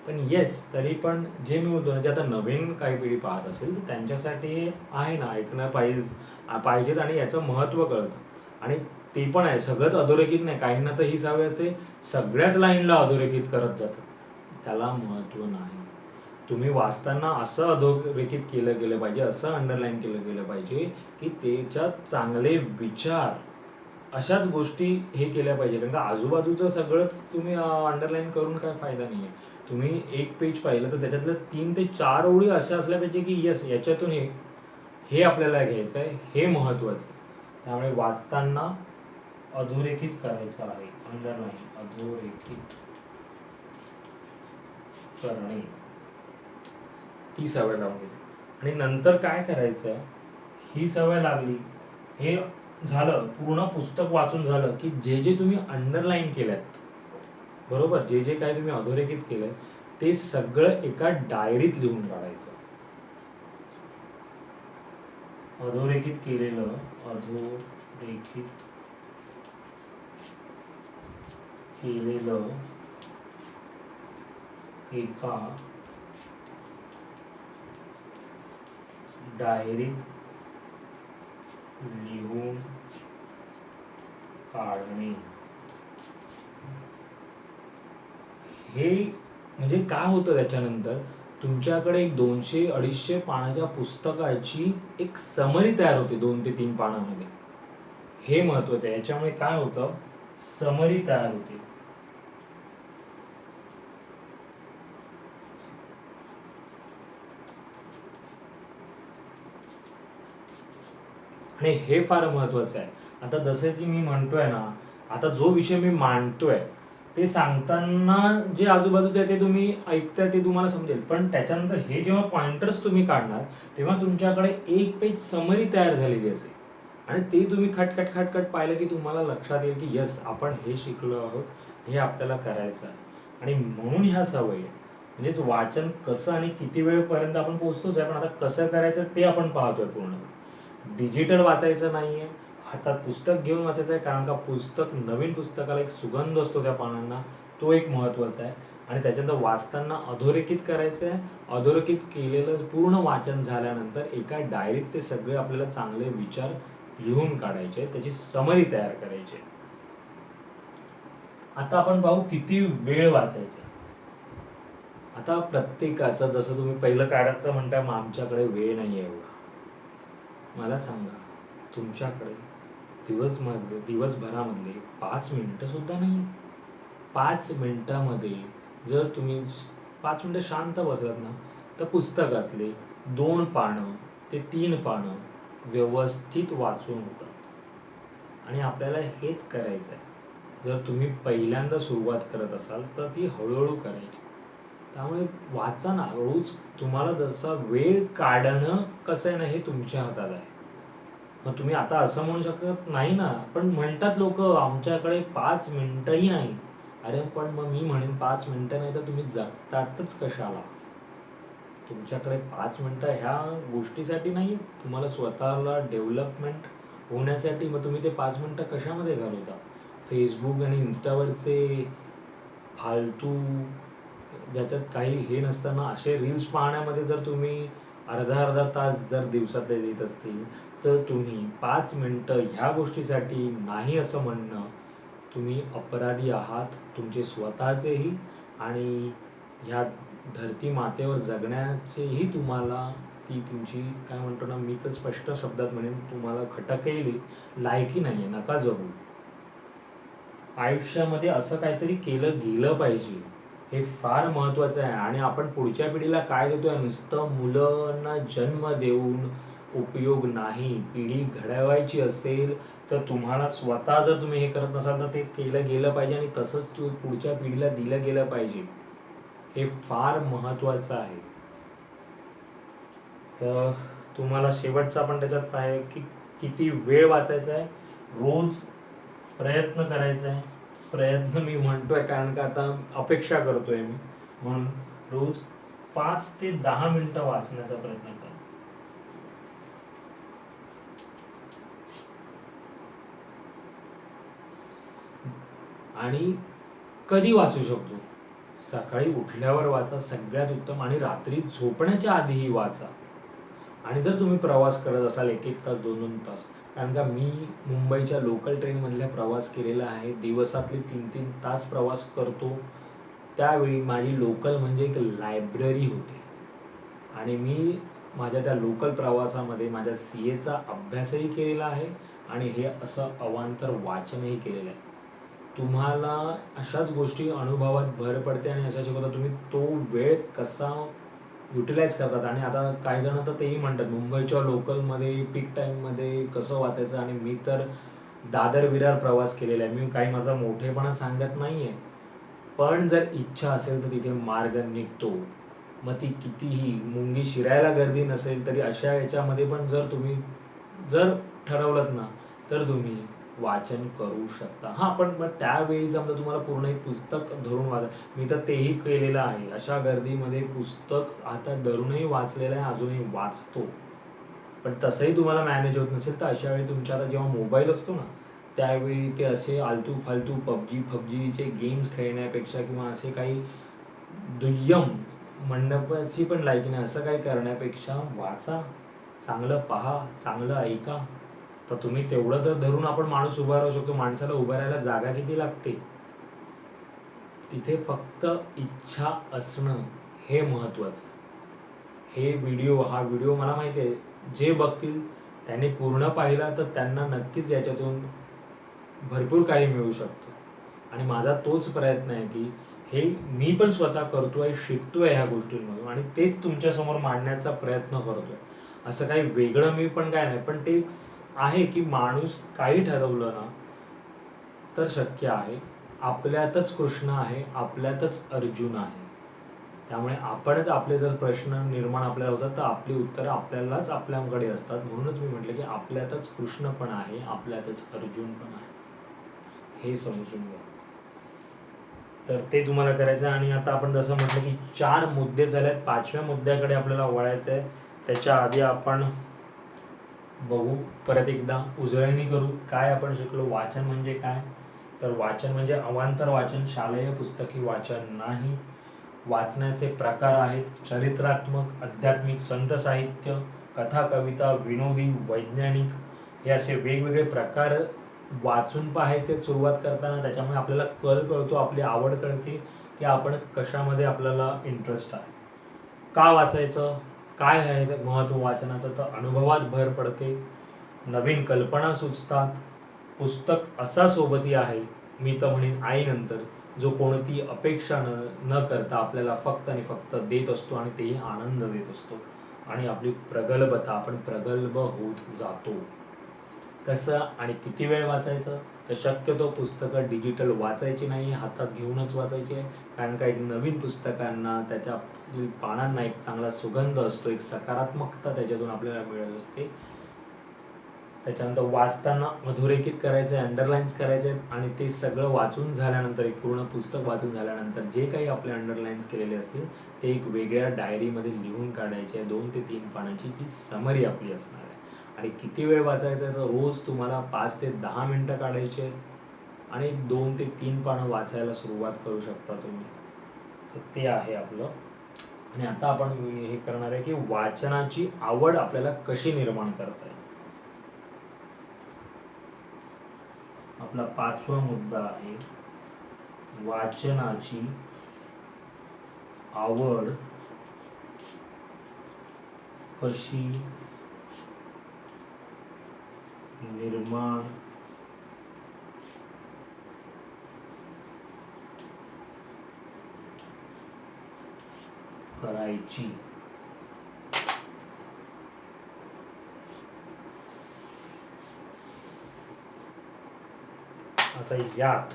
Speaker 1: पण येस तरी पण जे मी बोलतो ना, जे आता नवीन काही पिढी पाहत असेल तर त्यांच्यासाठी आहे ना, ऐकणं पाहिजेच आणि याचं महत्त्व कळतं. आणि ते पण आहे, सगळंच अधोरेखित नाही. काहींना तर ही सवय असते, सगळ्याच लाईनला अधोरेखित करत जातात. त्याला महत्त्व नाही. तुम्ही वाचताना असं अधोरेखित केलं गेलं पाहिजे, असं अंडरलाईन केलं गेलं पाहिजे की त्याच्यात चांगले विचार, अशाच गोष्टी हे केल्या पाहिजे. कारण का आजूबाजूचं सगळंच तुम्ही अंडरलाईन करून काय फायदा नाही आहे. तुम्ही एक पेज पाहिलं तर त्याच्यातल्या 3 ते 4 ओळी अशा असल्या पाहिजे की येस याच्यातून हे हे आपल्याला घ्यायचं आहे, हे महत्त्वाचं आहे. त्यामुळे वाचताना अधोरेखित करायचं आहे, अंडरलाईन अधोरेखित करणे, ती सवय लावून घ्यायची. आणि नंतर काय करायचं, ही सवय लागली, हे झालं, पूर्ण पुस्तक वाचून झालं की जे जे तुम्ही अंडरलाईन केल्यात, बरोबर, जे जे काय तुम्ही अधोरेखित केलंय ते सगळं एका डायरीत लिहून काढायचं. अधोरेखित केलेलं एका डायरीत लिहून काढणे. हे म्हणजे काय होतं, त्याच्यानंतर तुमच्याकडे एक 200-250 पानाच्या पुस्तकाची एक समरी तयार होते 2 ते 3 पानामध्ये. हे महत्वाचं आहे. याच्यामुळे काय होतं, समरी तयार होते. आणि हे फार महत्वाचं आहे. आता जसं की मी म्हणतोय ना, आता जो विषय मी मांडतोय ते सांगताना जे आजूबाजूचं आहे ते तुम्ही ऐकताय ते तुम्हाला समजेल, पण त्याच्यानंतर हे जेव्हा पॉइंटर्स तुम्ही काढणार तेव्हा तुमच्याकडे एक पेज समरी तयार झालेली असेल आणि ते तुम्ही खटखट खटखट पाहिलं की तुम्हाला लक्षात येईल की यस आपण हे शिकलो आहोत, हे आपल्याला करायचं आहे. आणि म्हणून ह्या सवयी, म्हणजेच वाचन कसं आणि किती वेळपर्यंत आपण पोहोचतोच आहे, पण आता कसं करायचं ते आपण पाहतोय. पूर्ण डिजिटल वाचायचं नाहीये, हातात पुस्तक घेऊन वाचायचं आहे. कारण का पुस्तक, नवीन पुस्तकाला एक सुगंध असतो त्या पानांना, तो एक महत्त्वाचा आहे. आणि त्याच्यानंतर वाचताना अधोरेखित करायचं आहे. अधोरेखित केलेलं पूर्ण वाचन झाल्यानंतर एका डायरीत ते सगळे आपल्याला चांगले विचार लिहून काढायचे, त्याची समरी तयार करायची. आता आपण पाहू किती वेळ वाचायचा. आता प्रत्येकाचं, जसं तुम्ही पहिलं काढायचं म्हणताय मग आमच्याकडे वेळ नाही आहे एवढा. मला सांगा, तुमच्याकडे दिवसभरामधले 5 मिनिटं सुद्धा नाही. 5 मिनिटामध्ये जर तुम्ही 5 मिनिटं शांत बसलात ना, तर पुस्तकातले 2 पानं ते 3 पानं व्यवस्थित वाचून होतात. आणि आपल्याला हेच करायचं आहे. जर तुम्ही पहिल्यांदा सुरुवात करत असाल तर ती हळूहळू करायची. त्यामुळे वाचा ना रोज. तुम्हाला जसा वेळ काढणं कसं आहे ना, हे तुमच्या हातात आहे. मग तुम्ही आता असं म्हणू शकत नाही ना, पण म्हणतात लोक आमच्याकडे 5 मिनिटंही नाही. अरे पण मग मी म्हणेन 5 मिनिटं नाही तर तुम्ही जगतातच कशाला? तुमच्याकडे 5 मिनिटं ह्या गोष्टीसाठी नाही, तुम्हाला स्वतःला डेव्हलपमेंट होण्यासाठी. मग तुम्ही ते 5 मिनिटं कशामध्ये घालवता? फेसबुक आणि इन्स्टावरचे फालतू, ज्याच्यात काही हे नसताना असे रील्स पाहण्यामध्ये जर तुम्ही अर्धा तास जर दिवसातले देत असतील, तर तुम्ही 5 मिनिटं ह्या गोष्टीसाठी नाही असं म्हणणं, तुम्ही अपराधी आहात तुमचे स्वतःचेही आणि ह्या धरती मातेवर जगण्याचेही. तुम्हाला ती तुमची काय म्हणतो ना, मी तर स्पष्ट शब्दात म्हणेन, तुम्हाला खटकली लायकी नाही आहे. नका जगू. आयुष्यामध्ये असं काहीतरी केलं गेलं पाहिजे, हे फार महत्त्वाचं आहे. आणि आपण पुढच्या पिढीला काय देतोय? नुसतं मुलांना जन्म देऊन उपयोग नाही. पिढी घडवायची असेल तर तुम्हाला स्वतः जर तुम्ही हे करत नसाल तर ते केलं गेलं पाहिजे आणि तसंच तू पुढच्या पिढीला दिलं गेलं पाहिजे. हे फार महत्त्वाचं आहे. तर तुम्हाला शेवटचा पण त्याच्यात आहे की किती वेळ वाचायचा आहे, रोज प्रयत्न करायचा आहे. प्रयत्न मी म्हणतोय कारण का आता अपेक्षा करतोय मी, म्हणून रोज 5 ते 10 मिनिटं वाचण्याचा प्रयत्न करा. आणि कधी वाचू शकतो? सकाळी उठल्यावर वाचा सगळ्यात उत्तम, आणि रात्री झोपण्याच्या आधीही वाचा. आणि जर तुम्ही प्रवास करत असाल 1-1 तास 2-2 तास, कारण का मी मुंबईच्या लोकल ट्रेनमधला प्रवास केलेला आहे. दिवसातले 3-3 तास प्रवास करतो. त्यावेळी माझी लोकल म्हणजे एक लायब्ररी होती, आणि मी माझ्या त्या लोकल प्रवासामध्ये माझ्या CAचा अभ्यासही केलेला आहे आणि हे असं अवांतर वाचनही केलेलं आहे. तुम्हाला अशाच गोष्टी अनुभवात भर पडते आणि अशा शिकवतात तुम्ही तो वेळ कसा युटिलाइज करतात. आणि आता काही जण तर तेही म्हणतात मुंबईच्या लोकलमध्ये पीक टाईममध्ये कसं वाचायचं, आणि मी तर दादर विरार प्रवास केलेला आहे. मी काही माझा मोठेपणा सांगत नाही आहे, पण जर इच्छा असेल तर तिथे मार्ग निघतो. मग ती कितीही मुंगी शिरायला गर्दी नसेल तरी अशा याच्यामध्ये पण जर ठरवलंत ना, तर तुम्ही वाचन करू शकता. हां, पण मग त्यावेळी समजा तुम्हाला पूर्ण एक पुस्तक धरून मी तर तेही केलेलं आहे. अशा गर्दीमध्ये पुस्तक हातात धरूनही वाचलेलं आहे, अजूनही वाचतो. पण तसंही तुम्हाला मॅनेज होत नसेल तर अशा वेळी तुमच्या आता जेव्हा मोबाईल असतो ना, त्यावेळी ते असे आलतू-फालतू पबजीचे गेम्स खेळण्यापेक्षा किंवा असे काही दुय्यम मंडपाची पण लायकी नाही असं काही करण्यापेक्षा वाचा, चांगलं पहा, चांगलं ऐका. तर तुम्ही तेवढं तर धरून आपण माणूस उभा राहू शकतो. माणसाला उभा राहायला जागा किती लागते? तिथे फक्त इच्छा असणं हे महत्त्वाचं. हा व्हिडिओ मला माहिती आहे, जे बघतील त्यांनी पूर्ण पाहिला तर त्यांना नक्कीच याच्यातून भरपूर काही मिळू शकतं. आणि माझा तोच प्रयत्न आहे की हे मी पण स्वतः करतोय, शिकतोय ह्या गोष्टींमधून, आणि तेच तुमच्यासमोर मांडण्याचा प्रयत्न करतोय. असं काही वेगळं मी पण काय नाही, पण ते आहे की माणूस काही ठरवलं ना तर शक्य आहे. आपल्यातच कृष्ण आहे, आपल्यातच अर्जुन आहे. त्यामुळे आपणच आपले जर प्रश्न निर्माण आपल्याला होतात तर आपली उत्तरं आपल्यालाच आपल्याकडे असतात. म्हणूनच मी म्हटलं की आपल्यातच कृष्ण पण आहे, आपल्यातच अर्जुन पण आहे, हे समजून घ्या. तर ते तुम्हाला करायचं आहे. आणि आता आपण जसं म्हटलं की 4 मुद्दे झालेत, 5व्या मुद्द्याकडे आपल्याला वळायचं आहे. त्याच्या आधी आपण बघू परत एकदा उजळणी करू काय आपण शिकलो. वाचन म्हणजे काय? तर वाचन म्हणजे अवांतर वाचन, शालेय पुस्तकी वाचन नाही. वाचण्याचे प्रकार आहेत चरित्रात्मक, आध्यात्मिक, संत साहित्य, कथा, कविता, विनोदी, वैज्ञानिक, हे असे वेगवेगळे प्रकार वाचून पाहायचे सुरुवात करताना. त्याच्यामुळे आपल्याला कळतो, आपली आवड कळते की आपण कशामध्ये आपल्याला इंटरेस्ट आहे. का वाचायचं, काय आहे महत्त्व वाचनाचं, तर अनुभवात भर पडते, नवीन कल्पना सुचतात, पुस्तक असा सोबती आहे, मी तर म्हणेन आईनंतर, जो कोणती अपेक्षा न करता आपल्याला फक्त आणि फक्त देत असतो, आणि तेही आनंद देत असतो, आणि आपली प्रगल्भता, आपण प्रगल्भ होत जातो. कसं आणि किती वेळ वाचायचं, तर शक्यतो पुस्तकं डिजिटल वाचायची नाही, हातात घेऊनच वाचायची आहे. कारण का एक नवीन पुस्तकांना त्याच्या पानांना एक चांगला सुगंध असतो, एक सकारात्मकता त्याच्यातून आपल्याला मिळत असते. त्याच्यानंतर वाचताना अधोरेखित करायचं आहे, अंडरलाईन्स करायचे आहेत, आणि ते सगळं वाचून झाल्यानंतर, एक पूर्ण पुस्तक वाचून झाल्यानंतर जे काही आपले अंडरलाईन्स केलेले असतील ते एक वेगळ्या डायरीमध्ये लिहून काढायचे आहे. 2 ते 3 पानाची ती समरी आपली असणार आहे. आणि किती वेळ वाचायचा आहे, तर रोज तुम्हाला 5 ते 10 मिनटं काढायचे आहेत, आणि 2 ते 3 पानं वाचायला सुरुवात करू शकता तुम्ही. तर ते आहे आपलं. आणि आता आपण हे करणार आहे की वाचनाची आवड आपल्याला कशी निर्माण करता येईल. आपला 5वा मुद्दा आहे वाचनाची आवड कशी निर्माण करायची. आता यात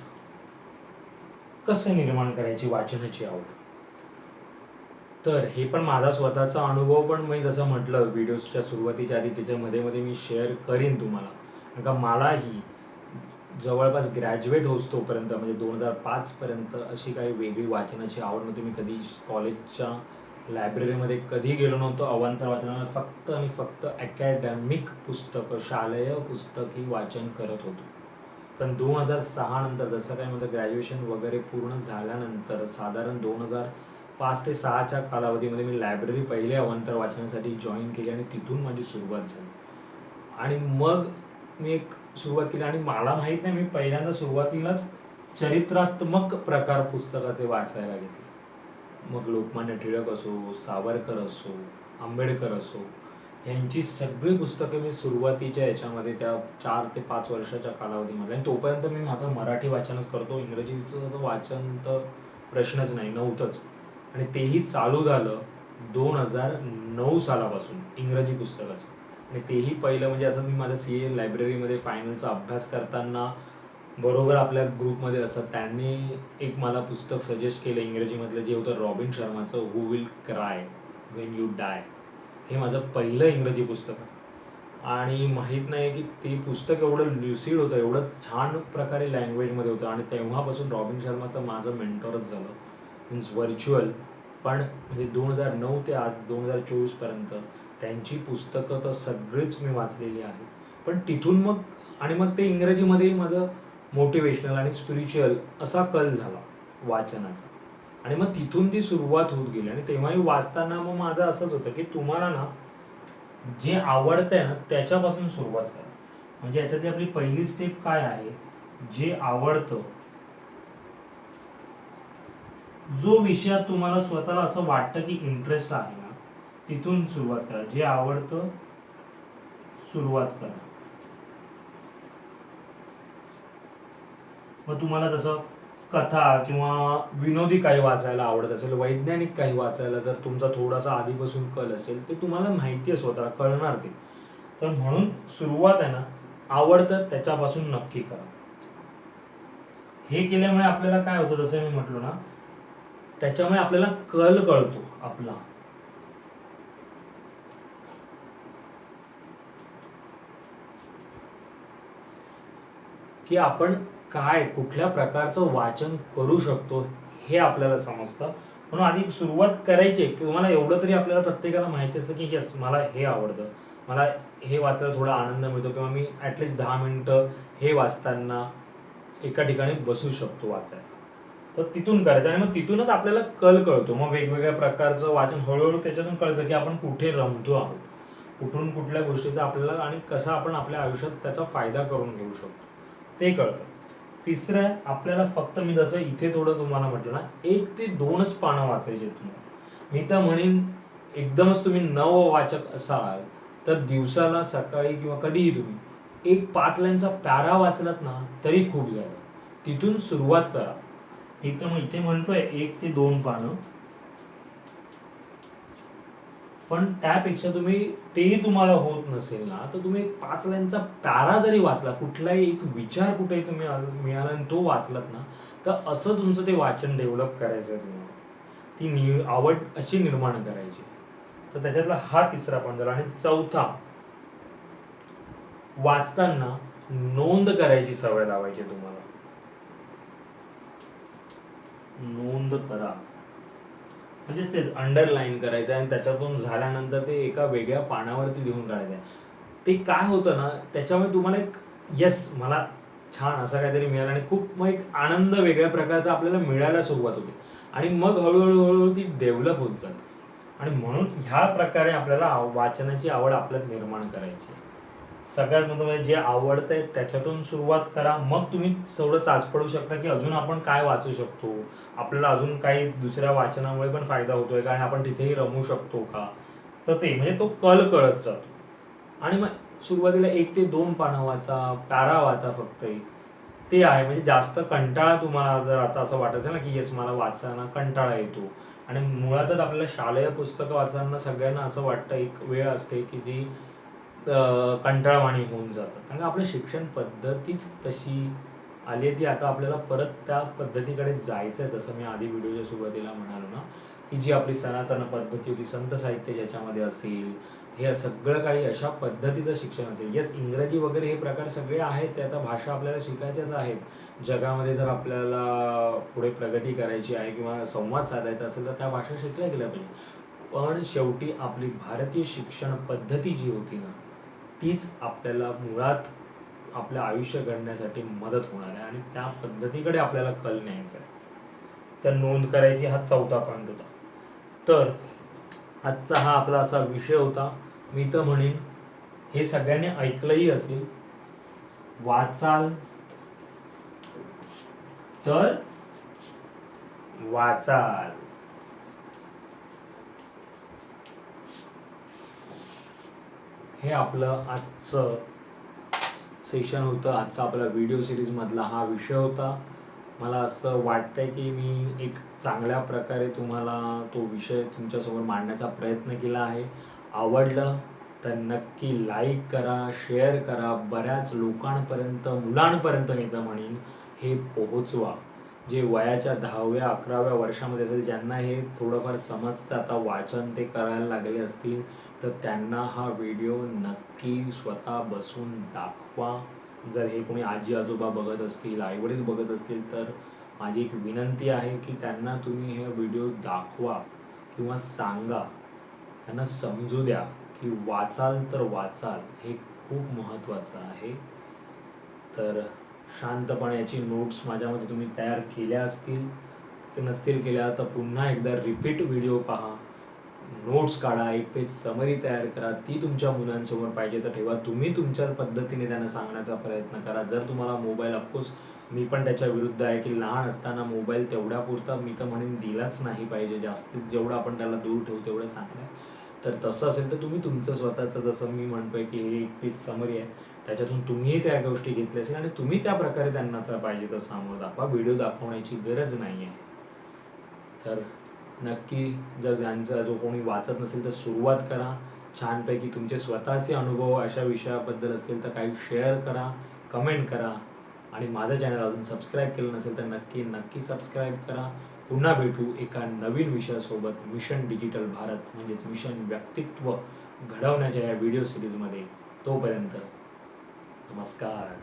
Speaker 1: कसं निर्माण करायची वाचनाची आवड, तर हे पण माझा स्वतःचा अनुभव, पण मी जसं म्हटलं व्हिडिओच्या सुरुवातीच्या आधी त्याच्यामध्ये मी शेअर करीन तुम्हाला. कारण का मलाही जवळपास ग्रॅज्युएट होतोपर्यंत म्हणजे 2005 पर्यंत अशी काही वेगळी वाचनाची आवड नव्हती. मी कधी कॉलेजच्या लायब्ररीमध्ये कधी गेलो नव्हतो अवांतर वाचनाला. फक्त आणि फक्त अकॅडमिक पुस्तकं, शालेय पुस्तकी वाचन करत होतो. पण 2006 नंतर जसं काय माझं ग्रॅज्युएशन वगैरे पूर्ण झाल्यानंतर साधारण 2005 ते 6च्या कालावधीमध्ये मी लायब्ररी पहिले अवांतर वाचनासाठी जॉईन केली आणि तिथून माझी सुरुवात झाली. आणि मग मी एक सुरुवात केली आणि मला माहीत नाही, मी पहिल्यांदा सुरुवातीलाच चरित्रात्मक प्रकार पुस्तकाचे वाचायला घेतले. मग लोकमान्य टिळक असो, सावरकर असो, आंबेडकर असो, यांची सगळी पुस्तकं मी सुरुवातीच्या याच्यामध्ये त्या 4 ते 5 वर्षाच्या कालावधीमध्ये, आणि तोपर्यंत मी माझं मराठी वाचनच करतो, इंग्रजीचं तर वाचन तर प्रश्नच नाही, नव्हतंच. आणि तेही चालू झालं 2009 सालापासून इंग्रजी पुस्तकाचं. आणि तेही पहिलं म्हणजे असं, मी माझं CA लायब्ररीमध्ये फायनलचा अभ्यास करताना बरोबर आपल्या ग्रुपमध्ये असतात, त्यांनी एक मला पुस्तक सजेस्ट केलं इंग्रजीमधलं, जे होतं रॉबिन शर्माचं who will cry when you die. हे माझं पहिलं इंग्रजी पुस्तक आहे. आणि माहीत नाही की ते पुस्तक एवढं ल्युसिड होतं, एवढं छान प्रकारे लँग्वेजमध्ये होतं. आणि तेव्हापासून रॉबिन शर्मा तर माझं मेंटॉरच झालं, मीन्स व्हर्च्युअल. पण म्हणजे 2009 ते आज 2024पर्यंत त्यांची पुस्तकं तर सगळीच मी वाचलेली आहेत. पण तिथून मग ते इंग्रजीमध्ये माझं मोटिवेशनल आणि स्पिरिच्युअल असा कल झाला वाचनाचा. आणि मग तिथून ती सुरुवात होत गेली. आणि तेव्हाही वाचताना मग माझं असंच होतं की तुम्हाला ना जे आवडतंय ना त्याच्यापासून सुरुवात करा. म्हणजे याच्यातली आपली पहिली स्टेप काय आहे, जे आवडतं, जो विषयात तुम्हाला स्वतःला असं वाटतं की इंटरेस्ट आहे ना, तिथून सुरुवात करा. जे आवडतं सुरुवात करा. मग तुम्हाला जसं कथा किंवा विनोदी काही वाचायला आवडत असेल, वैज्ञानिक काही वाचायला जर तुमचा थोडासा आधीपासून कल असेल, ते तुम्हाला माहिती आहे, स्वतःला कळणार ते. तर म्हणून सुरुवात आहे ना, आवडतं त्याच्यापासून नक्की करा. हे केल्यामुळे आपल्याला काय होतं, जसं मी म्हटलो ना, त्याच्यामुळे आपल्याला कल कळतो आपला. की आपण काय कुठल्या प्रकारचं वाचन करू शकतो हे आपल्याला समजतं. म्हणून आधी सुरुवात करायची की तुम्हाला एवढं तरी आपल्याला प्रत्येकाला माहिती असतं की येस, मला हे आवडतं, मला हे वाचायला थोडा आनंद मिळतो, किंवा मी ॲटलिस्ट 10 मिनिटं हे वाचताना एका ठिकाणी बसू शकतो वाचायला. तर तिथून करायचं. आणि मग तिथूनच आपल्याला कल कळतो. मग वेगवेगळ्या प्रकारचं वाचन हळूहळू त्याच्यातून कळतं की आपण कुठे रमतो आहोत, कुठून कुठल्या गोष्टीचा आपल्याला आणि कसा आपण आपल्या आयुष्यात त्याचा फायदा करून घेऊ शकतो ते कळतं. तिसरं आहे, आपल्याला फक्त, मी जसं इथे थोडं तुम्हाला म्हटलं ना, 1 ते 2च पानं वाचायचे तुम्हाला. मी तर म्हणेन एकदमच तुम्ही नववाचक असाल तर दिवसाला सकाळी किंवा कधीही तुम्ही एक 5 लाईनचा पॅरा वाचलात ना तरी खूप झालं. तिथून सुरुवात करा. एकदम इथे म्हणतोय 1 ते 2 पानं, पण त्यापेक्षा तेही तुम्हाला होत नसेल ना, तर तुम्ही 5 लाईनचा पॅरा जरी वाचला, कुठलाही एक विचार कुठेही तुम्ही मिळाला आणि तो वाचलात ना, तर असं तुमचं ते वाचन डेव्हलप करायचं आहे तुम्हाला. ती आवड अशी निर्माण करायची. तर त्याच्यातला हा तिसरा पॉईंट झाला. आणि चौथा, वाचताना नोंद करायची सवय लावायची तुम्हाला. नोंद करा म्हणजेच तेच अंडरलाईन करायचं आणि त्याच्यातून झाल्यानंतर ते एका वेगळ्या पानावरती लिहून काढायचं. ते काय होतं ना, त्याच्यामुळे तुम्हाला एक येस, मला छान असं काहीतरी मिळालं आणि खूप मग एक आनंद वेगळ्या प्रकारचा आपल्याला मिळायला सुरुवात होते. आणि मग हळूहळू हळूहळू ती डेव्हलप होत जाते. आणि म्हणून ह्या प्रकारे आपल्याला वाचनाची आवड आपल्यात निर्माण करायची. सगळ्यात महत्त्वाचं, जे आवडतंय त्याच्यातून सुरुवात करा. मग तुम्ही थोडं चाचपडू शकता की अजून आपण काय वाचू शकतो, आपल्याला अजून काही दुसऱ्या वाचनामुळे पण फायदा होतोय का, आणि आपण तिथेही रमू शकतो का. तर ते म्हणजे तो कल कळत जातो. आणि मग सुरुवातीला 1 ते 2 पानं वाचा, पॅरा वाचा फक्त एक. ते आहे. म्हणजे जास्त कंटाळा तुम्हाला जर आता असं वाटत असेल ना की येस, मला वाचताना कंटाळा येतो, आणि मुळातच आपल्याला शालेय पुस्तकं वाचताना सगळ्यांना असं वाटतं, एक वेळ असते की जी कंटाळवाणी होऊन जातात, कारण आपली शिक्षण पद्धतीच तशी आली आहे. ती आता आपल्याला परत त्या पद्धतीकडे जायचं आहे. तसं मी आधी व्हिडिओच्या सुरुवातीला म्हणालो ना, की जी आपली सनातन पद्धती होती, संत साहित्य ज्याच्यामध्ये असेल, हे सगळं काही अशा पद्धतीचं शिक्षण असेल. येस, इंग्रजी वगैरे हे प्रकार सगळे आहेत, ते आता भाषा आपल्याला शिकायच्याच आहेत. जगामध्ये जर आपल्याला पुढे प्रगती करायची आहे किंवा संवाद साधायचा असेल तर त्या भाषा शिकल्या गेल्या पाहिजे. पण शेवटी आपली भारतीय शिक्षण पद्धती जी होती ना, तीच आपल्याला मुळात आपलं आयुष्य घडण्यासाठी मदत होणार आहे आणि त्या पद्धतीकडे आपल्याला कल न्यायचा आहे. तर नोंद करायची हा 4था पॉईंट होता. तर आजचा हा आपला असा विषय होता. मी तर म्हणेन हे सगळ्यांनी ऐकलंही असेल, वाचाल तर वाचाल. हे आपलं आजचं सेशन होतं. आजचा आपला व्हिडिओ सिरीज मधला हा विषय होता. मला असं वाटतंय की मी एक चांगल्या प्रकारे तुम्हाला तो विषय तुमच्यासमोर मांडण्याचा प्रयत्न केला आहे. आवडलं तर नक्की लाईक करा, शेअर करा, बऱ्याच लोकांपर्यंत, मुलांपर्यंत मी तर म्हणेन हे पोहोचवा. जे वयाच्या 10व्या 11व्या वर्षामध्ये असेल, ज्यांना हे थोडंफार समजतं, आता वाचन ते करायला लागले असतील, तर त्यांना हा व्हिडिओ नक्की स्वतः बसून दाखवा. जर हे कोणी आजी आजोबा बघत असतील, आईवडील बघत असतील, तर माझी एक विनंती आहे की त्यांना तुम्ही हे व्हिडिओ दाखवा किंवा सांगा, त्यांना समजू द्या की वाचाल तर वाचाल हे खूप महत्त्वाचं आहे. तर शांतपणे याची नोट्स माझ्यामध्ये तुम्ही तयार केल्या असतील, ते नसतील केल्या तर पुन्हा एकदा रिपीट व्हिडिओ पहा, नोट्स काढा, एक पेज समरी तयार करा, ती तुमच्या मुलांसमोर पाहिजे तर ठेवा. तुम्ही तुमच्या पद्धतीने त्यांना सांगण्याचा प्रयत्न करा. जर तुम्हाला मोबाईल, ऑफकोर्स मी पण त्याच्या विरुद्ध आहे की लहान असताना मोबाईल तेवढ्यापुरता मी तर म्हणेन दिलाच नाही पाहिजे. जास्तीत जेवढं आपण त्याला दूर ठेवू तेवढं चांगलं आहे. तर तसं असेल तर तुम्ही तुमचं स्वतःचं, जसं मी म्हणतोय की हे एक पेज समरी आहे, त्याच्यातून तुम्ही त्या गोष्टी घेतल्या असेल आणि तुम्ही त्या प्रकारे त्यांना तर पाहिजे तर समोर दाखवा. व्हिडिओ दाखवण्याची गरज नाही आहे. तर नक्की जर ज्यांचा जो कोणी वाचत नसेल तर सुरुवात करा. छानपैकी तुमचे स्वतःचे अनुभव अशा विषयाबद्दल असतील तर काही शेअर करा, कमेंट करा आणि माझं चॅनल अजून सबस्क्राईब केलं नसेल तर नक्की सबस्क्राईब करा. पुन्हा भेटू एका नवीन विषयासोबत, मिशन डिजिटल भारत म्हणजेच मिशन व्यक्तित्व घडवण्याच्या या व्हिडिओ सिरीजमध्ये. तोपर्यंत नमस्कार.